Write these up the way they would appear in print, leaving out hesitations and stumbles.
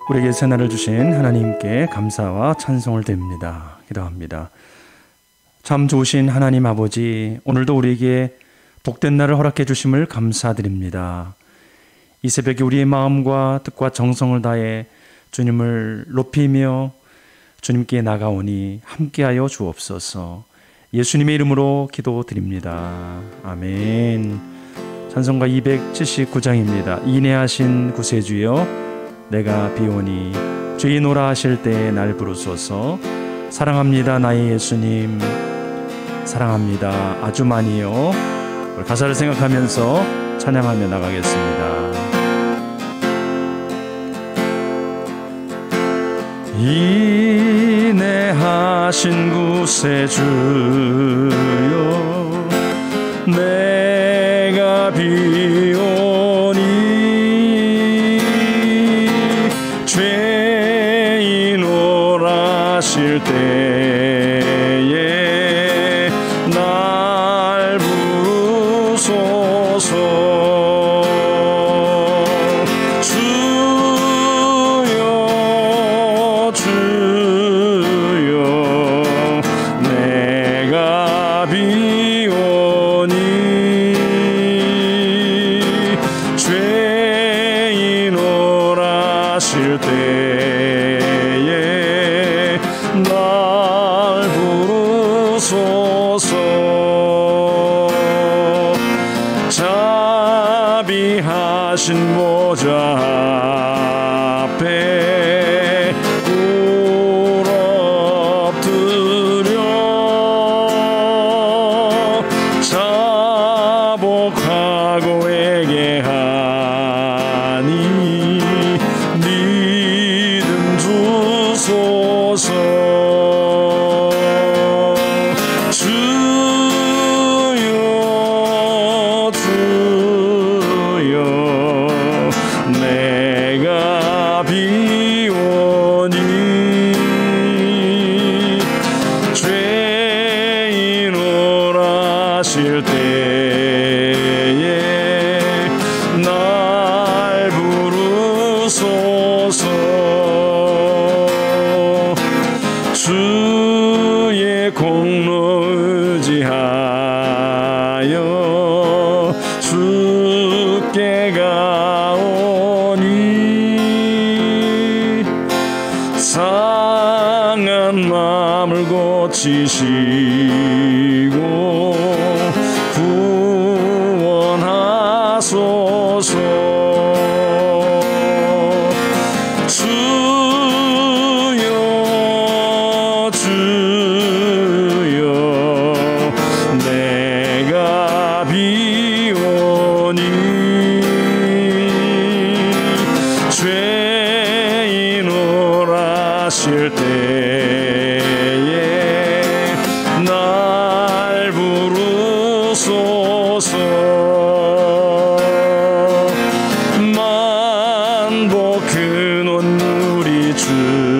우리에게 새날을 주신 하나님께 감사와 찬송을 드립니다. 기도합니다. 참 좋으신 하나님 아버지, 오늘도 우리에게 복된 날을 허락해 주심을 감사드립니다. 이 새벽에 우리의 마음과 뜻과 정성을 다해 주님을 높이며 주님께 나가오니 함께하여 주옵소서. 예수님의 이름으로 기도드립니다. 아멘. 찬송가 279장입니다. 인애하신 구세주여 내가 비오니 주의노라 하실 때 날 부르소서. 사랑합니다 나의 예수님, 사랑합니다 아주 많이요. 가사를 생각하면서 찬양하며 나가겠습니다. 인애하신 구세주여 내가 비오니 죄인 오라실 때에 날 부르소서. 주여 주여 내가 비오니 죄인 오라실 때에 날 부르소서. 자비하신 보좌 앞에 엎드려 자복하고 회개하니 믿음 주소서. 주여 주여 내가 비오니 죄인 오라실 때에 날 부르소서. 주의 공로 의지하여 주께 가오니 상한 마음을 고치시고 구원하소서. 주여 주여 내가 비오니 죄인 오라실 때에 날 부르소서. 만복 근원 우리 주여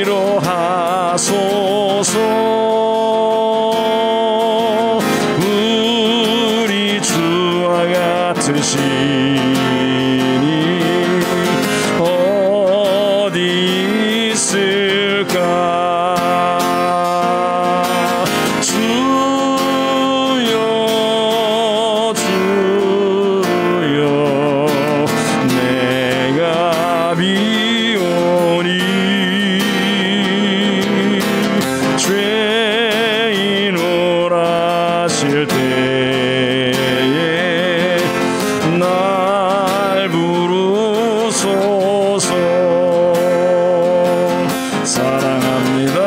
위로하소서. 우리 주와 같으시니 어디 있을까. 주여 주여 내가 비오니 죄인 오라실 때에 날 부르소서. 사랑합니다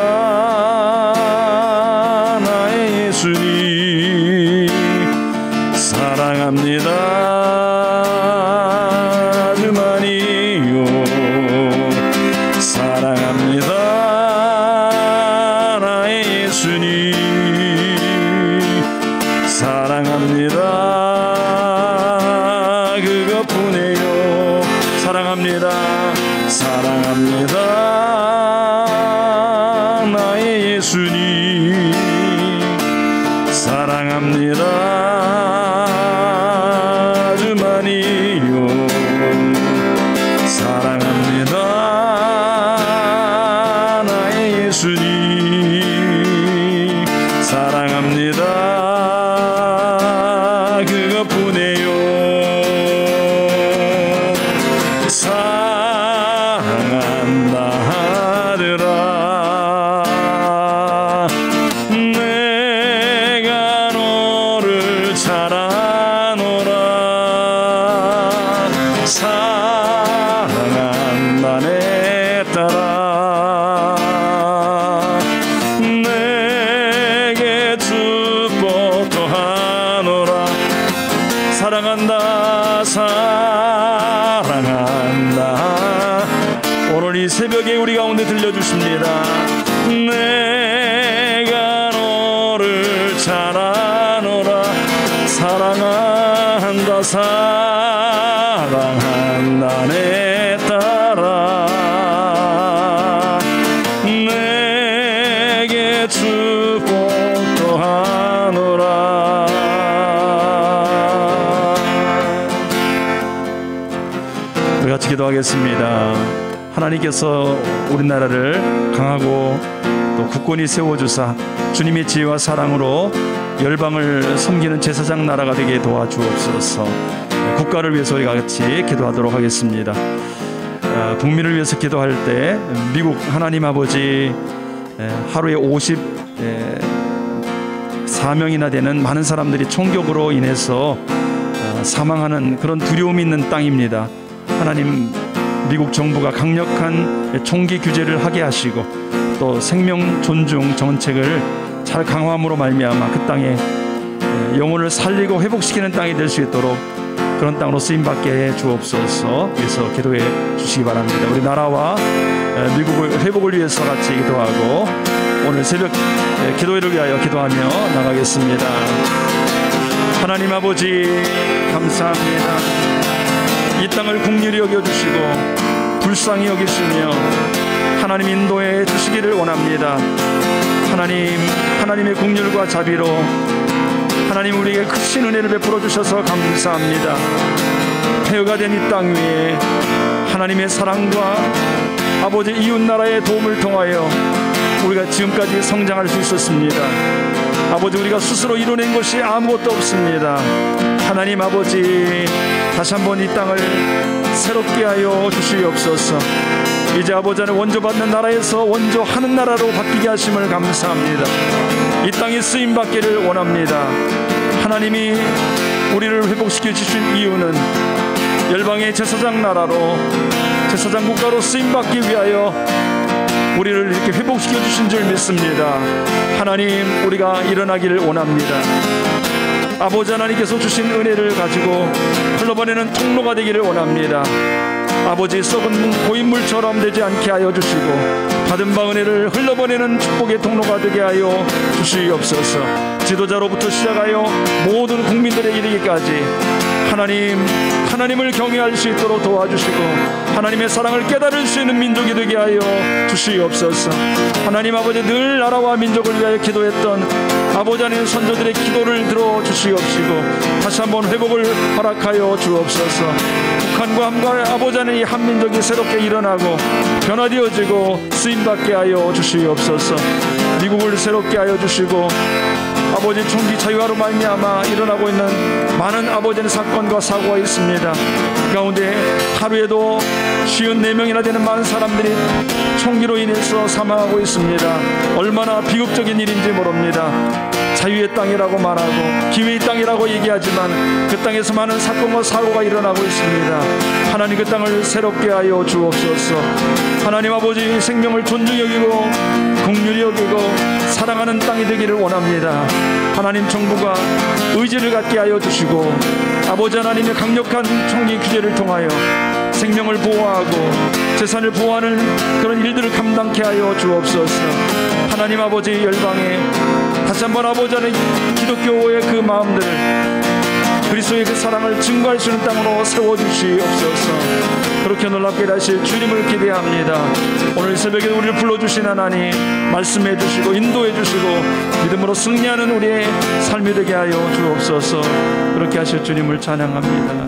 나의 예수님, 사랑합니다 아주 많이요. 사랑합니다 나의 사랑합니다. 주만이요 사랑합니다. 나의 예수님 사랑합니다. 그것뿐이에요. 사랑한다 하더라. 내가 너를 잘 아노라. 사랑한다 내 딸아. 내게 축복도 하노라. 사랑한다 사랑한다. 오늘 이 새벽에 우리 가운데 들려주십니다. 내가 너를 잘 아노라. 사랑한다 사랑한다 내 딸아. 내게 축복도 하노라. 우리 같이 기도하겠습니다. 하나님께서 우리나라를 강하고 또 굳건히 세워주사 주님의 지혜와 사랑으로 열방을 섬기는 제사장 나라가 되게 도와주옵소서. 국가를 위해서 우리 같이 기도하도록 하겠습니다. 국민을 위해서 기도할 때 미국 하나님 아버지 하루에 54명이나 되는 많은 사람들이 총격으로 인해서 사망하는 그런 두려움이 있는 땅입니다. 하나님 미국 정부가 강력한 총기 규제를 하게 하시고 또 생명 존중 정책을 잘 강화함으로 말미암아 그 땅에 영혼을 살리고 회복시키는 땅이 될 수 있도록 그런 땅으로 쓰임받게 해 주옵소서. 위해서 기도해 주시기 바랍니다. 우리 나라와 미국의 회복을 위해서 같이 기도하고 오늘 새벽 기도회를 위하여 기도하며 나가겠습니다. 하나님 아버지 감사합니다. 이 땅을 긍휼히 여겨주시고 불쌍히 여기시며 하나님 인도해 주시기를 원합니다. 하나님의 긍휼과 자비로 하나님 우리에게 크신 은혜를 베풀어 주셔서 감사합니다. 폐허가 된 이 땅 위에 하나님의 사랑과 아버지 이웃나라의 도움을 통하여 우리가 지금까지 성장할 수 있었습니다. 아버지 우리가 스스로 이뤄낸 것이 아무것도 없습니다. 하나님 아버지 다시 한번 이 땅을 새롭게 하여 주시옵소서. 이제 아버지는 원조받는 나라에서 원조하는 나라로 바뀌게 하심을 감사합니다. 이 땅이 쓰임받기를 원합니다. 하나님이 우리를 회복시켜 주신 이유는 열방의 제사장 나라로 제사장 국가로 쓰임받기 위하여 우리를 이렇게 회복시켜 주신 줄 믿습니다. 하나님 우리가 일어나기를 원합니다. 아버지 하나님께서 주신 은혜를 가지고 흘러보내는 통로가 되기를 원합니다. 아버지 썩은 고인물처럼 되지 않게 하여 주시고 받은 바 은혜를 흘러보내는 축복의 통로가 되게 하여 주시옵소서. 지도자로부터 시작하여 모든 국민들에 이르기까지 하나님을 경외할 수 있도록 도와주시고 하나님의 사랑을 깨달을 수 있는 민족이 되게 하여 주시옵소서. 하나님 아버지 늘 나라와 민족을 위하여 기도했던 아버지 하나님 선조들의 기도를 들어주시옵시고 다시 한번 회복을 허락하여 주옵소서. 북한과 함께 아버지 하나님 이 한민족이 새롭게 일어나고 변화되어지고 쓰임받게 하여 주시옵소서. 미국을 새롭게 하여 주시고 아버지 총기 자유화로 말미암아 일어나고 있는 많은 아버지의 사건과 사고가 있습니다. 그 가운데 하루에도 54명이나 되는 많은 사람들이 총기로 인해서 사망하고 있습니다. 얼마나 비극적인 일인지 모릅니다. 자유의 땅이라고 말하고 기회의 땅이라고 얘기하지만 그 땅에서 많은 사건과 사고가 일어나고 있습니다. 하나님 그 땅을 새롭게 하여 주옵소서. 하나님 아버지 생명을 존중히 여기고 긍휼히 여기고 사랑하는 땅이 되기를 원합니다. 하나님 정부가 의지를 갖게 하여 주시고 아버지 하나님의 강력한 총기 규제를 통하여 생명을 보호하고 재산을 보호하는 그런 일들을 감당케 하여 주옵소서. 하나님 아버지 열방에 다시 한번 아버지 하나님 기독교의 그 마음들을 그 그리스도의 그 사랑을 증거할 수 있는 땅으로 세워주시옵소서. 그렇게 놀랍게 일하실 주님을 기대합니다. 오늘 새벽에 우리를 불러주신 하나님, 말씀해 주시고 인도해 주시고 믿음으로 승리하는 우리의 삶이 되게 하여 주옵소서. 그렇게 하실 주님을 찬양합니다.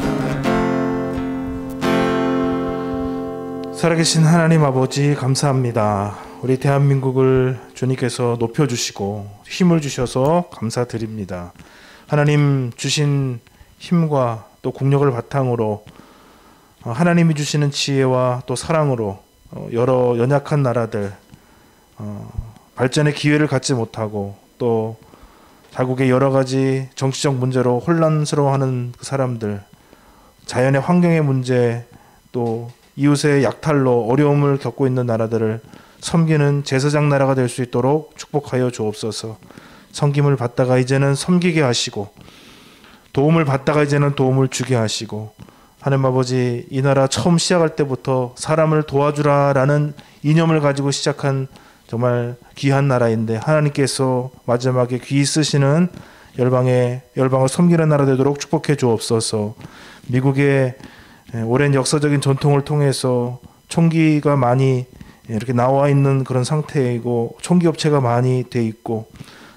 살아계신 하나님 아버지, 감사합니다. 우리 대한민국을 주님께서 높여주시고 힘을 주셔서 감사드립니다. 하나님 주신 힘과 또 국력을 바탕으로 하나님이 주시는 지혜와 또 사랑으로 여러 연약한 나라들 발전의 기회를 갖지 못하고 또 자국의 여러 가지 정치적 문제로 혼란스러워하는 그 사람들, 자연의 환경의 문제, 또 이웃의 약탈로 어려움을 겪고 있는 나라들을 섬기는 제사장 나라가 될 수 있도록 축복하여 주옵소서. 섬김을 받다가 이제는 섬기게 하시고, 도움을 받다가 이제는 도움을 주게 하시고, 하나님 아버지, 이 나라 처음 시작할 때부터 사람을 도와주라라는 이념을 가지고 시작한 정말 귀한 나라인데, 하나님께서 마지막에 귀 쓰시는 열방을 섬기는 나라 되도록 축복해 주옵소서. 미국의 오랜 역사적인 전통을 통해서 총기가 많이 이렇게 나와 있는 그런 상태이고, 총기 업체가 많이 돼 있고,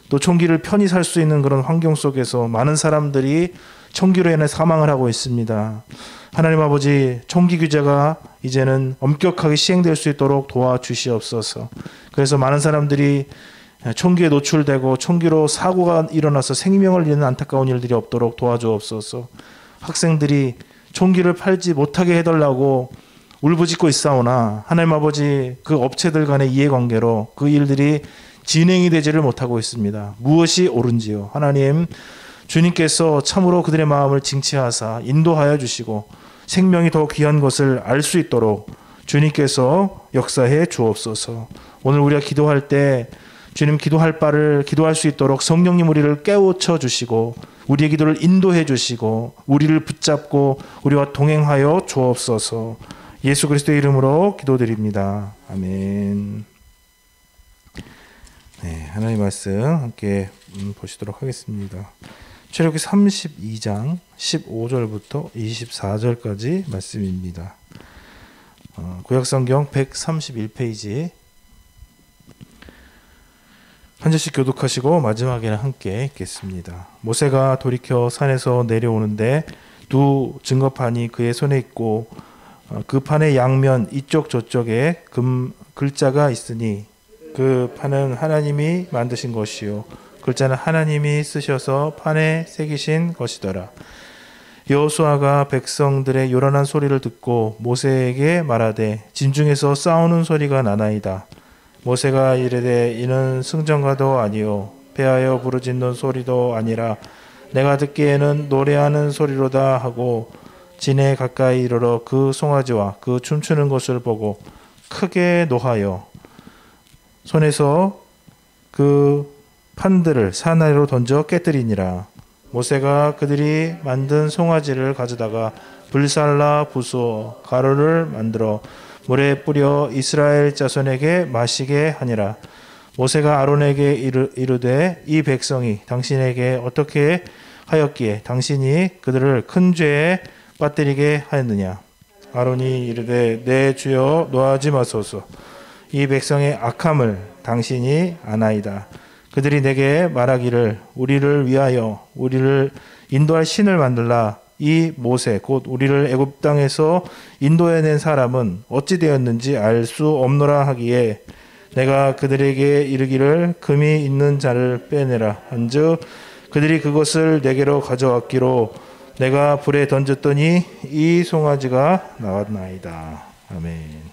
또 총기를 편히 살 수 있는 그런 환경 속에서 많은 사람들이 총기로 인해 사망을 하고 있습니다. 하나님 아버지, 총기 규제가 이제는 엄격하게 시행될 수 있도록 도와주시옵소서. 그래서 많은 사람들이 총기에 노출되고 총기로 사고가 일어나서 생명을 잃는 안타까운 일들이 없도록 도와주옵소서. 학생들이 총기를 팔지 못하게 해달라고 울부짖고 있사오나 하나님 아버지, 그 업체들 간의 이해관계로 그 일들이 진행이 되지를 못하고 있습니다. 무엇이 옳은지요? 하나님, 주님께서 참으로 그들의 마음을 징치하사 인도하여 주시고 생명이 더 귀한 것을 알 수 있도록 주님께서 역사해 주옵소서. 오늘 우리가 기도할 때 주님 기도할 바를 기도할 수 있도록 성령님 우리를 깨우쳐 주시고 우리의 기도를 인도해 주시고 우리를 붙잡고 우리와 동행하여 주옵소서. 예수 그리스도의 이름으로 기도드립니다. 아멘. 네, 하나님 말씀 함께 보시도록 하겠습니다. 출애굽기 32장 15절부터 24절까지 말씀입니다. 구약성경 131페이지 한 절씩 교독하시고 마지막에는 함께 읽겠습니다. 모세가 돌이켜 산에서 내려오는데 두 증거판이 그의 손에 있고 그 판의 양면 이쪽 저쪽에 글자가 있으니 그 판은 하나님이 만드신 것이요 글자는 하나님이 쓰셔서 판에 새기신 것이더라. 여호수아가 백성들의 요란한 소리를 듣고 모세에게 말하되 진중에서 싸우는 소리가 나나이다. 모세가 이르되 이는 승전가도 아니요 패하여 부르짖는 소리도 아니라 내가 듣기에는 노래하는 소리로다 하고 진에 가까이 이르러 그 송아지와 그 춤추는 것을 보고 크게 노하여 손에서 그 판들을 산 아래로 던져 깨뜨리니라. 모세가 그들이 만든 송아지를 가져다가 불살라 부수어 가루를 만들어 물에 뿌려 이스라엘 자손에게 마시게 하니라. 모세가 아론에게 이르되 이 백성이 당신에게 어떻게 하였기에 당신이 그들을 큰 죄에 빠뜨리게 하였느냐. 아론이 이르되 내 주여 노하지 마소서. 이 백성의 악함을 당신이 아나이다. 그들이 내게 말하기를 우리를 위하여 우리를 인도할 신을 만들라. 이 모세 곧 우리를 애굽 땅에서 인도해낸 사람은 어찌 되었는지 알 수 없노라 하기에 내가 그들에게 이르기를 금이 있는 자를 빼내라 한즉 그들이 그것을 내게로 가져왔기로 내가 불에 던졌더니 이 송아지가 나왔나이다. 아멘.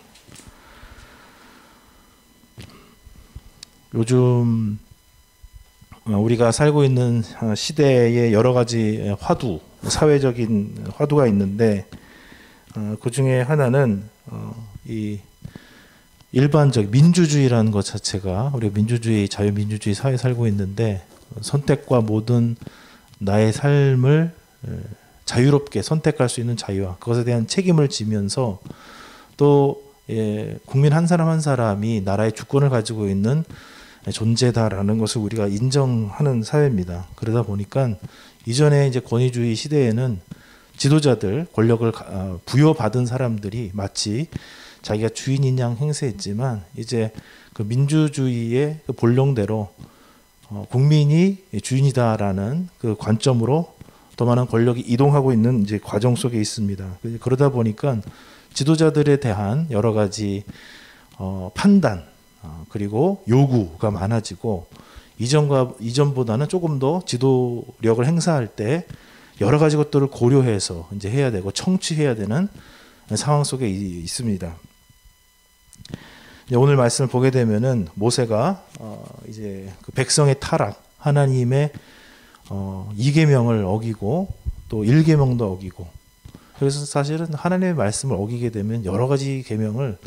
요즘 우리가 살고 있는 시대에 여러 가지 화두, 사회적인 화두가 있는데 그 중에 하나는 이 일반적 민주주의라는 것 자체가 우리가 민주주의, 자유민주주의 사회에 살고 있는데 선택과 모든 나의 삶을 자유롭게 선택할 수 있는 자유와 그것에 대한 책임을 지면서 또 국민 한 사람 한 사람이 나라의 주권을 가지고 있는 존재다라는 것을 우리가 인정하는 사회입니다. 그러다 보니까 이전에 이제 권위주의 시대에는 지도자들, 권력을 부여받은 사람들이 마치 자기가 주인인 양 행세했지만, 이제 그 민주주의의 그 본령대로 국민이 주인이다라는 그 관점으로 더 많은 권력이 이동하고 있는 이제 과정 속에 있습니다. 그러다 보니까 지도자들에 대한 여러 가지 판단, 그리고 요구가 많아지고, 이전보다는 조금 더 지도력을 행사할 때 여러 가지 것들을 고려해서 이제 해야 되고 청취해야 되는 상황 속에 있습니다. 오늘 말씀을 보게 되면은 모세가 이제 그 백성의 타락, 하나님의 2계명을 어기고 또 1계명도 어기고, 그래서 사실은 하나님의 말씀을 어기게 되면 여러 가지 계명을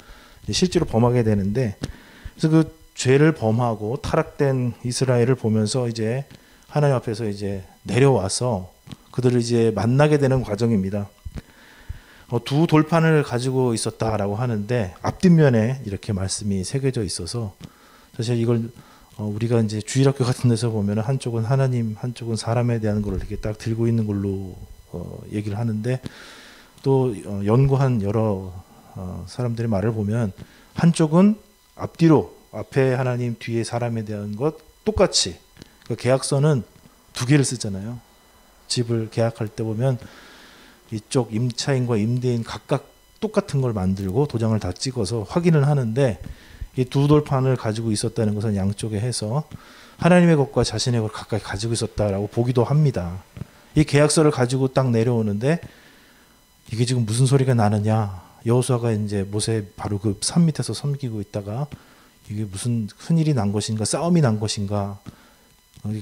실제로 범하게 되는데, 그래서 그 죄를 범하고 타락된 이스라엘을 보면서 이제 하나님 앞에서 이제 내려와서 그들을 이제 만나게 되는 과정입니다. 두 돌판을 가지고 있었다라고 하는데 앞뒷면에 이렇게 말씀이 새겨져 있어서, 사실 이걸 우리가 이제 주일학교 같은 데서 보면 한쪽은 하나님, 한쪽은 사람에 대한 걸 이렇게 딱 들고 있는 걸로 얘기를 하는데, 또 연구한 여러 사람들의 말을 보면 한쪽은 앞뒤로, 앞에 하나님, 뒤에 사람에 대한 것 똑같이, 그 계약서는 2개를 쓰잖아요. 집을 계약할 때 보면 이쪽 임차인과 임대인 각각 똑같은 걸 만들고 도장을 다 찍어서 확인을 하는데, 이 두 돌판을 가지고 있었다는 것은 양쪽에 해서 하나님의 것과 자신의 것 가까이 가지고 있었다라고 보기도 합니다. 이 계약서를 가지고 딱 내려오는데 이게 지금 무슨 소리가 나느냐, 여호수아가 이제 모세 바로 그 산 밑에서 섬기고 있다가 이게 무슨 큰일이 난 것인가, 싸움이 난 것인가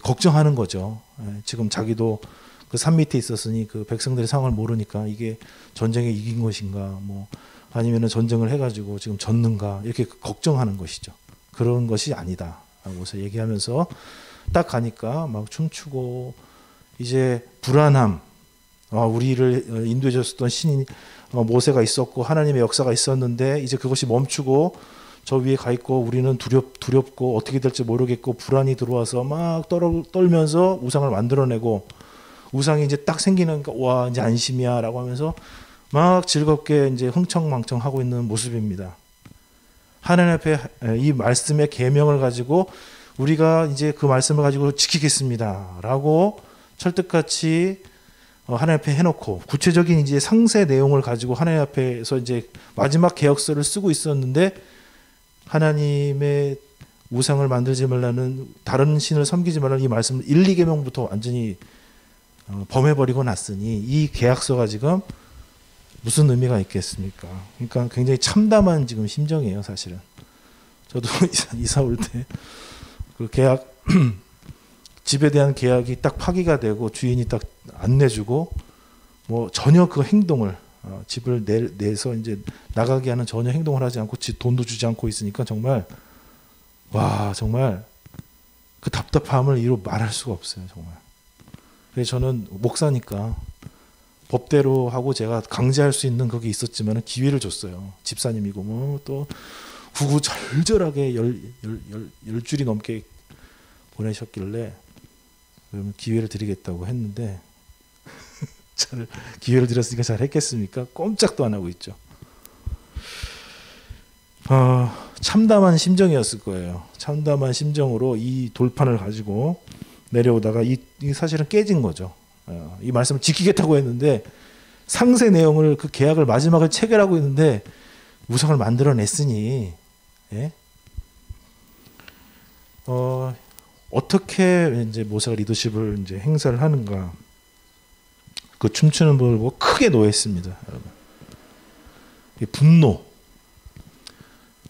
걱정하는 거죠. 지금 자기도 그 산 밑에 있었으니 그 백성들의 상황을 모르니까 이게 전쟁에 이긴 것인가, 뭐 아니면은 전쟁을 해가지고 지금 졌는가, 이렇게 걱정하는 것이죠. 그런 것이 아니다 라고 얘기하면서 딱 가니까 막 춤추고, 이제 불안함, 우리를 인도해 줬었던 신인 모세가 있었고 하나님의 역사가 있었는데 이제 그것이 멈추고 저 위에 가 있고 우리는 두렵고 어떻게 될지 모르겠고 불안이 들어와서 막 떨면서 우상을 만들어내고, 우상이 이제 딱 생기니까 와 이제 안심이야 라고 하면서 막 즐겁게 이제 흥청망청 하고 있는 모습입니다. 하나님 앞에 이 말씀의 계명을 가지고 우리가 이제 그 말씀을 가지고 지키겠습니다 라고 철떡같이 하나님 앞에 해놓고, 구체적인 이제 상세 내용을 가지고 하나님 앞에서 이제 마지막 계약서를 쓰고 있었는데, 하나님의 우상을 만들지 말라는, 다른 신을 섬기지 말라는 이 말씀을 1, 2계명부터 완전히 범해버리고 났으니 이 계약서가 지금 무슨 의미가 있겠습니까? 그러니까 굉장히 참담한 지금 심정이에요, 사실은. 저도 이사 올 때 그 계약 집에 대한 계약이 딱 파기가 되고 주인이 딱 안 내주고 뭐 전혀 그 행동을 집을 내서 이제 나가게 하는 전혀 행동을 하지 않고 돈도 주지 않고 있으니까 정말 그 답답함을 이루 말할 수가 없어요, 정말. 그래서 저는 목사니까 법대로 하고 제가 강제할 수 있는 그게 있었지만 기회를 줬어요. 집사님이고 뭐 또 구구절절하게 열 줄이 넘게 보내셨길래 그러면 기회를 드리겠다고 했는데 기회를 드렸으니까 잘 했겠습니까? 꼼짝도 안 하고 있죠. 참담한 심정이었을 거예요. 참담한 심정으로 이 돌판을 가지고 내려오다가 이 사실은 깨진 거죠. 이 말씀을 지키겠다고 했는데 상세 내용을, 그 계약을 마지막을 체결하고 있는데 우상을 만들어냈으니, 예? 어떻게 이제 모세가 리더십을 이제 행사를 하는가? 그 춤추는 법을 보고 크게 노했습니다, 여러분. 분노.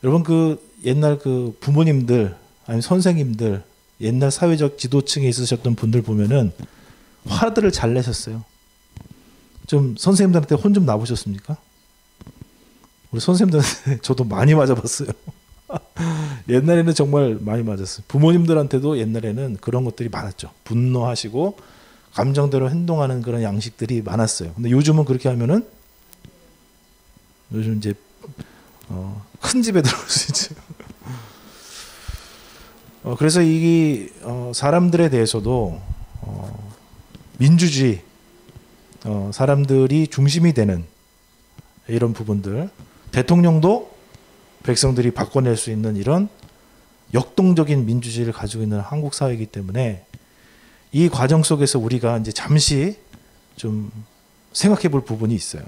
여러분 그 옛날 그 부모님들 아니면 선생님들, 옛날 사회적 지도층에 있으셨던 분들 보면은 화들을 잘 내셨어요. 좀 선생님들한테 혼 좀 나보셨습니까? 우리 선생님들한테 저도 많이 맞아봤어요. 옛날에는 정말 많이 맞았어요. 부모님들한테도 옛날에는 그런 것들이 많았죠. 분노하시고 감정대로 행동하는 그런 양식들이 많았어요. 근데 요즘은 그렇게 하면은 요즘 이제 큰 집에 들어올 수 있죠. 그래서 이 사람들에 대해서도 민주주의, 사람들이 중심이 되는 이런 부분들, 대통령도 백성들이 바꿔낼 수 있는 이런 역동적인 민주주의를 가지고 있는 한국 사회이기 때문에 이 과정 속에서 우리가 이제 잠시 좀 생각해 볼 부분이 있어요.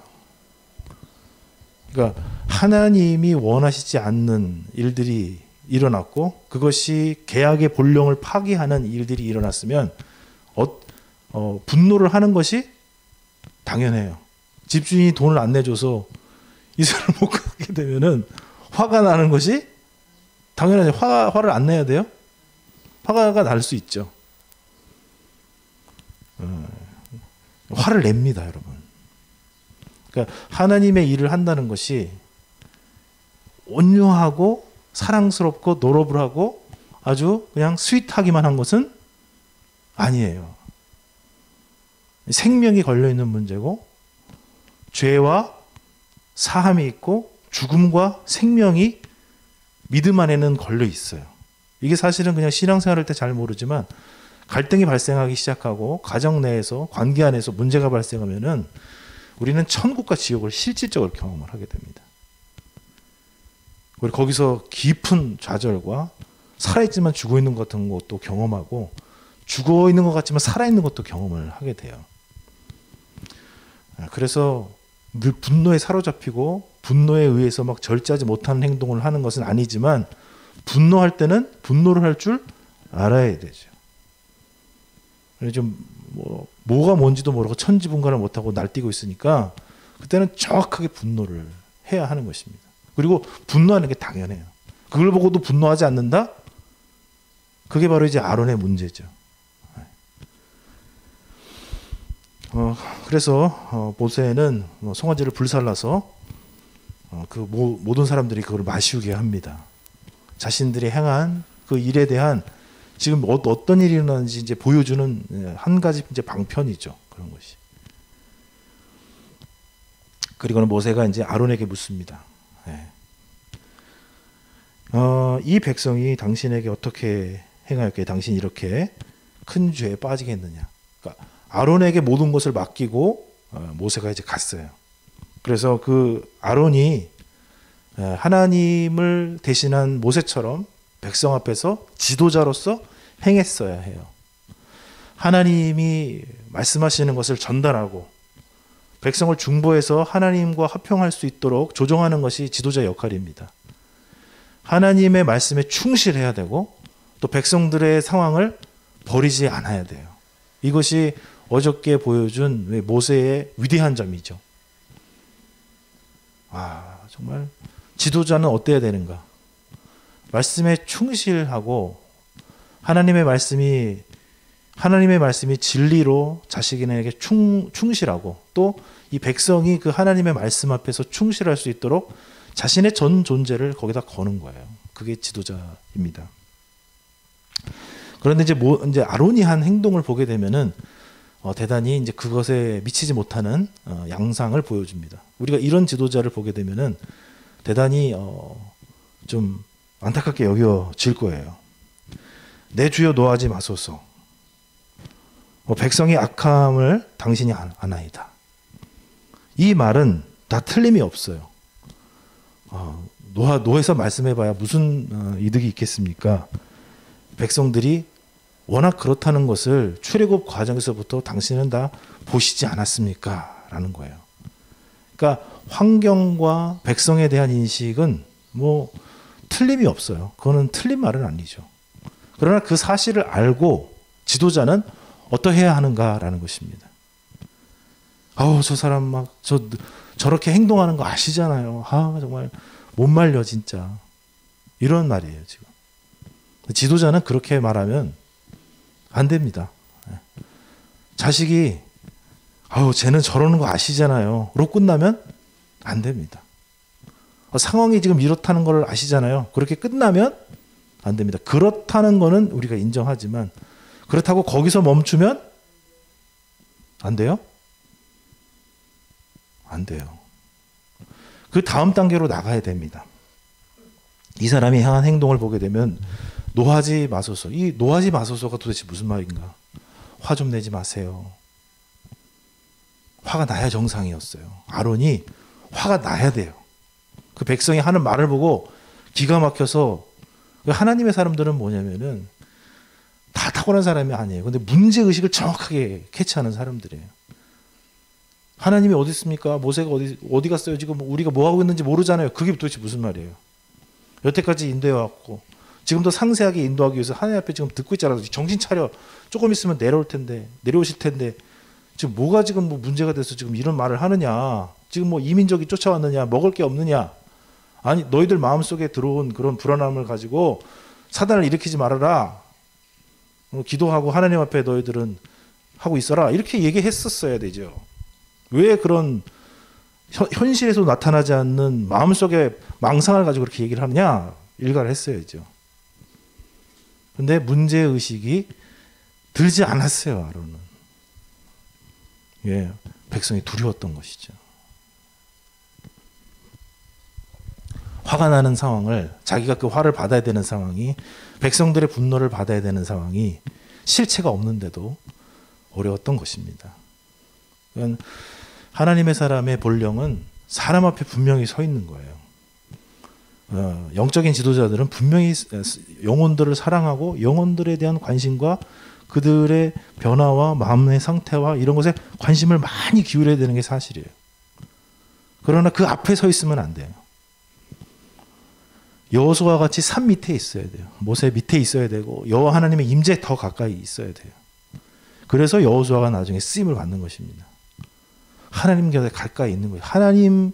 그러니까 하나님이 원하시지 않는 일들이 일어났고 그것이 계약의 본령을 파기하는 일들이 일어났으면 분노를 하는 것이 당연해요. 집주인이 돈을 안 내줘서 이사를 못 가게 되면은 화가 나는 것이 당연하죠. 화를 안 내야 돼요? 화가 날 수 있죠. 화를 냅니다, 여러분. 그러니까 하나님의 일을 한다는 것이 온유하고 사랑스럽고 노러블하고 아주 그냥 스윗하기만 한 것은 아니에요. 생명이 걸려있는 문제고 죄와 사함이 있고 죽음과 생명이 믿음 안에는 걸려 있어요. 이게 사실은 그냥 신앙생활할 때 잘 모르지만 갈등이 발생하기 시작하고 가정 내에서 관계 안에서 문제가 발생하면은 우리는 천국과 지옥을 실질적으로 경험을 하게 됩니다. 그리고 거기서 깊은 좌절과 살아있지만 죽어 있는 것 같은 것도 경험하고 죽어 있는 것 같지만 살아있는 것도 경험을 하게 돼요. 그래서 늘 분노에 사로잡히고 분노에 의해서 막 절제하지 못하는 행동을 하는 것은 아니지만 분노할 때는 분노를 할 줄 알아야 되죠. 좀 뭐가 뭔지도 모르고 천지분간을 못하고 날뛰고 있으니까 그때는 정확하게 분노를 해야 하는 것입니다. 그리고 분노하는 게 당연해요. 그걸 보고도 분노하지 않는다? 그게 바로 이제 아론의 문제죠. 그래서 모세는 송아지를 불살라서 그 모든 사람들이 그걸 마시우게 합니다. 자신들이 행한 그 일에 대한 지금 어떤 일이 일어나는지 이제 보여주는 한 가지 이제 방편이죠. 그런 것이. 그리고는 모세가 이제 아론에게 묻습니다. 이 백성이 당신에게 어떻게 행하였기에 당신이 이렇게 큰 죄에 빠지겠느냐. 그러니까 아론에게 모든 것을 맡기고 모세가 이제 갔어요. 그래서 그 아론이 하나님을 대신한 모세처럼 백성 앞에서 지도자로서 행했어야 해요. 하나님이 말씀하시는 것을 전달하고 백성을 중보해서 하나님과 합평할 수 있도록 조정하는 것이 지도자의 역할입니다. 하나님의 말씀에 충실해야 되고 또 백성들의 상황을 버리지 않아야 돼요. 이것이 어저께 보여준 모세의 위대한 점이죠. 정말 지도자는 어때야 되는가? 말씀에 충실하고 하나님의 말씀이 진리로 자식에게 충실하고 또 이 백성이 그 하나님의 말씀 앞에서 충실할 수 있도록 자신의 전 존재를 거기다 거는 거예요. 그게 지도자입니다. 그런데 이제 아론이 한 행동을 보게 되면은 대단히 이제 그것에 미치지 못하는 양상을 보여줍니다. 우리가 이런 지도자를 보게 되면은 대단히 좀 안타깝게 여겨질 거예요. 내 주여 노하지 마소서. 백성의 악함을 당신이 아나이다. 이 말은 다 틀림이 없어요. 노해서 말씀해봐야 무슨 이득이 있겠습니까? 백성들이 워낙 그렇다는 것을 출애굽 과정에서부터 당신은 다 보시지 않았습니까? 라는 거예요. 그러니까 환경과 백성에 대한 인식은 틀림이 없어요. 그거는 틀린 말은 아니죠. 그러나 그 사실을 알고 지도자는 어떠해야 하는가라는 것입니다. 저 사람 저렇게 행동하는 거 아시잖아요. 정말 못 말려 진짜. 이런 말이에요 지금. 지도자는 그렇게 말하면 안 됩니다. 자식이 쟤는 저러는 거 아시잖아요. 로 끝나면 안 됩니다. 상황이 지금 이렇다는 걸 아시잖아요. 그렇게 끝나면 안 됩니다. 그렇다는 거는 우리가 인정하지만 그렇다고 거기서 멈추면 안 돼요? 안 돼요. 그 다음 단계로 나가야 됩니다. 이 사람이 향한 행동을 보게 되면 노하지 마소서. 이 노하지 마소서가 도대체 무슨 말인가? 화 좀 내지 마세요. 화가 나야 정상이었어요. 아론이 화가 나야 돼요. 그 백성이 하는 말을 보고 기가 막혀서, 하나님의 사람들은 뭐냐면은 다 탁월한 사람이 아니에요. 근데 문제의식을 정확하게 캐치하는 사람들이에요. 하나님이 어디 있습니까? 모세가 어디 갔어요? 지금 우리가 뭐 하고 있는지 모르잖아요. 그게 도대체 무슨 말이에요? 여태까지 인도해 왔고 지금도 상세하게 인도하기 위해서 하나님 앞에 지금 듣고 있잖아요. 정신 차려. 조금 있으면 내려오실 텐데 지금 뭐가 지금 뭐 문제가 돼서 지금 이런 말을 하느냐? 지금 뭐 이민족이 쫓아왔느냐? 먹을 게 없느냐? 아니, 너희들 마음속에 들어온 그런 불안함을 가지고 사단을 일으키지 말아라. 기도하고 하나님 앞에 너희들은 하고 있어라. 이렇게 얘기했었어야 되죠. 왜 그런 현실에서 나타나지 않는 마음속에 망상을 가지고 그렇게 얘기를 하느냐? 일가를 했어야죠. 근데 문제의식이 들지 않았어요, 아론은. 예, 백성이 두려웠던 것이죠. 화가 나는 상황을, 자기가 그 화를 받아야 되는 상황이, 백성들의 분노를 받아야 되는 상황이 실체가 없는데도 어려웠던 것입니다. 하나님의 사람의 본령은 사람 앞에 분명히 서 있는 거예요. 영적인 지도자들은 분명히 영혼들을 사랑하고 영혼들에 대한 관심과 그들의 변화와 마음의 상태와 이런 것에 관심을 많이 기울여야 되는 게 사실이에요. 그러나 그 앞에 서 있으면 안 돼요. 여호수아와 같이 산 밑에 있어야 돼요. 모세 밑에 있어야 되고 여호와 하나님의 임재에 더 가까이 있어야 돼요. 그래서 여호수아가 나중에 쓰임을 받는 것입니다. 하나님 곁에 가까이 있는 거예요. 하나님의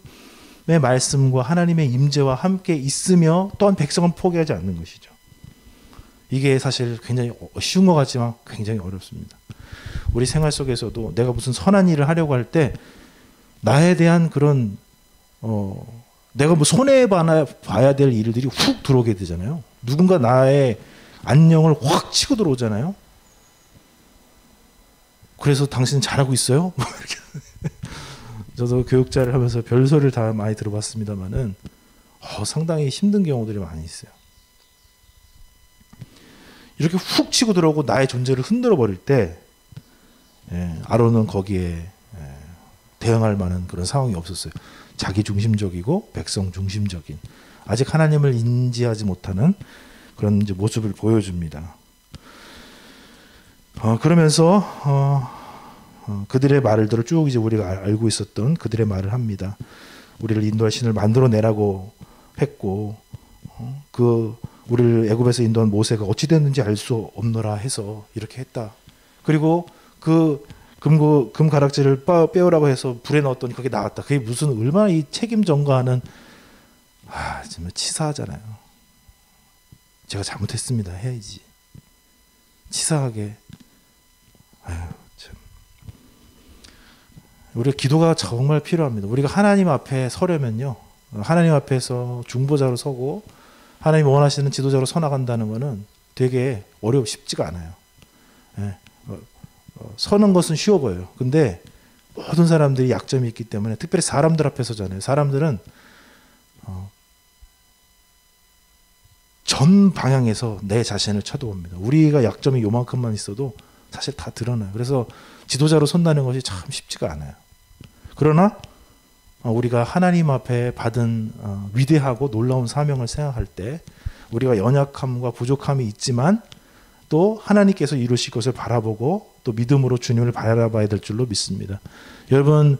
말씀과 하나님의 임재와 함께 있으며 또한 백성은 포기하지 않는 것이죠. 이게 사실 굉장히 쉬운 것 같지만 굉장히 어렵습니다. 우리 생활 속에서도 내가 무슨 선한 일을 하려고 할 때 나에 대한 그런 내가 뭐 손해봐야 될 일들이 훅 들어오게 되잖아요. 누군가 나의 안녕을 확 치고 들어오잖아요. 그래서 당신은 잘하고 있어요? 저도 교육자를 하면서 별소리를 다 많이 들어봤습니다만은 상당히 힘든 경우들이 많이 있어요. 이렇게 훅 치고 들어오고 나의 존재를 흔들어 버릴 때 아론은 거기에 대응할 만한 그런 상황이 없었어요. 자기 중심적이고 백성 중심적인, 아직 하나님을 인지하지 못하는 그런 이제 모습을 보여줍니다. 그러면서 그들의 말들을 쭉 이제 우리가 알고 있었던 그들의 말을 합니다. 우리를 인도할 신을 만들어내라고 했고, 우리를 애굽에서 인도한 모세가 어찌 됐는지 알 수 없노라 해서 이렇게 했다. 그리고 그 금 가락지를 빼오라고 해서 불에 넣었더니 그게 나왔다. 그게 무슨 얼마나 이 책임 전가하는, 정말 치사하잖아요. 제가 잘못했습니다 해야지. 치사하게. 참. 우리가 기도가 정말 필요합니다. 우리가 하나님 앞에 서려면요, 하나님 앞에서 중보자로 서고 하나님이 원하시는 지도자로 서나간다는 것은 되게 쉽지가 않아요. 서는 것은 쉬워 보여요. 근데 모든 사람들이 약점이 있기 때문에, 특별히 사람들 앞에 서잖아요. 사람들은 전 방향에서 내 자신을 쳐다봅니다. 우리가 약점이 요만큼만 있어도 사실 다 드러나요. 그래서 지도자로 선다는 것이 참 쉽지가 않아요. 그러나 우리가 하나님 앞에 받은 위대하고 놀라운 사명을 생각할 때 우리가 연약함과 부족함이 있지만 또 하나님께서 이루실 것을 바라보고 또 믿음으로 주님을 바라봐야 될 줄로 믿습니다. 여러분,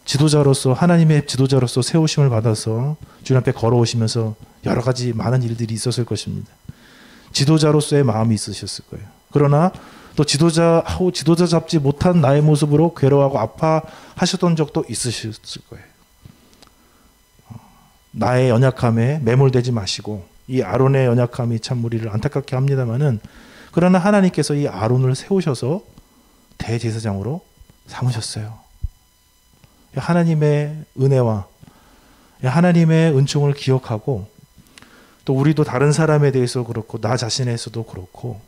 지도자로서, 하나님의 지도자로서 세우심을 받아서 주님 앞에 걸어오시면서 여러 가지 많은 일들이 있었을 것입니다. 지도자로서의 마음이 있으셨을 거예요. 그러나 또 지도자 잡지 못한 나의 모습으로 괴로워하고 아파하셨던 적도 있으셨을 거예요. 나의 연약함에 매몰되지 마시고, 이 아론의 연약함이 참 우리를 안타깝게 합니다만은, 그러나 하나님께서 이 아론을 세우셔서 대제사장으로 삼으셨어요. 하나님의 은혜와 하나님의 은총을 기억하고, 또 우리도 다른 사람에 대해서 그렇고 나 자신에서도 그렇고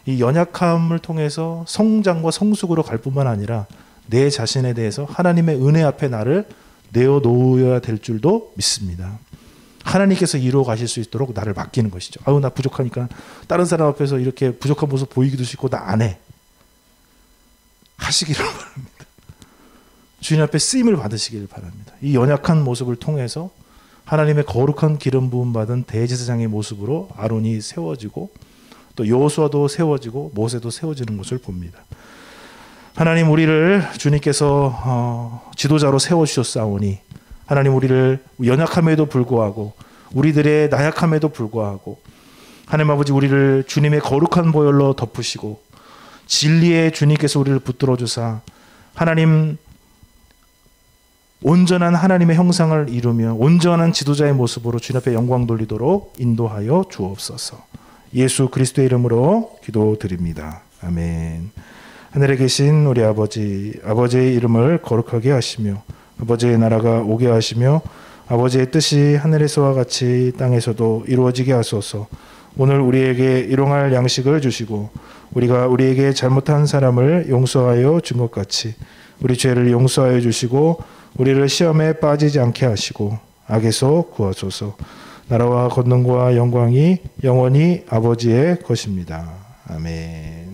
이 연약함을 통해서 성장과 성숙으로 갈 뿐만 아니라 내 자신에 대해서 하나님의 은혜 앞에 나를 내어놓아야 될 줄도 믿습니다. 하나님께서 이루어 가실 수 있도록 나를 맡기는 것이죠. 나 부족하니까 다른 사람 앞에서 이렇게 부족한 모습 보이기도 싫고 나 안 해. 하시기를 바랍니다. 주님 앞에 쓰임을 받으시길 바랍니다. 이 연약한 모습을 통해서 하나님의 거룩한 기름 부음 받은 대제사장의 모습으로 아론이 세워지고 또 여호수아도 세워지고 모세도 세워지는 것을 봅니다. 하나님, 우리를 주님께서 지도자로 세워주셨사오니 하나님, 우리를 연약함에도 불구하고 우리들의 나약함에도 불구하고 하나님 아버지, 우리를 주님의 거룩한 보혈로 덮으시고 진리의 주님께서 우리를 붙들어 주사 하나님 온전한 하나님의 형상을 이루며 온전한 지도자의 모습으로 주님 앞에 영광 돌리도록 인도하여 주옵소서. 예수 그리스도의 이름으로 기도드립니다. 아멘. 하늘에 계신 우리 아버지의 이름을 거룩하게 하시며 아버지의 나라가 오게 하시며 아버지의 뜻이 하늘에서와 같이 땅에서도 이루어지게 하소서. 오늘 우리에게 일용할 양식을 주시고 우리가 우리에게 잘못한 사람을 용서하여 준 것 같이 우리 죄를 용서하여 주시고 우리를 시험에 빠지지 않게 하시고 악에서 구하소서. 나라와 권능과 영광이 영원히 아버지의 것입니다. 아멘.